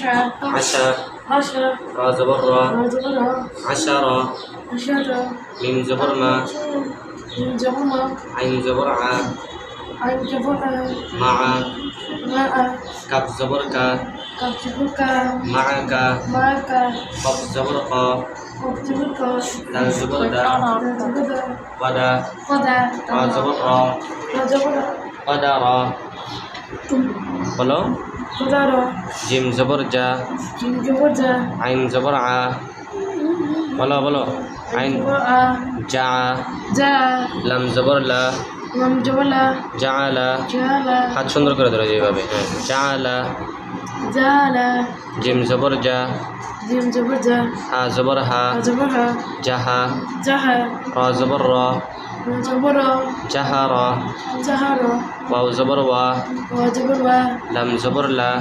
عشر را زبر را عشرة ميم زبر ما عين زبر ع مع كاف زبر كا معك قاف زبر قا دال زبر دا ودا را زبر را قدر বলো জিম জবর জা আইন জবর আ বলো বলো আইন জা লাম জবর লা জাআলা হাত সুন্দর করে ধরো এইভাবে জাআলা জিম জবর জা হা জবর হা জাহা রা জবর রা জাহারা ওয়াও জবর ওয়া লাম জবর লা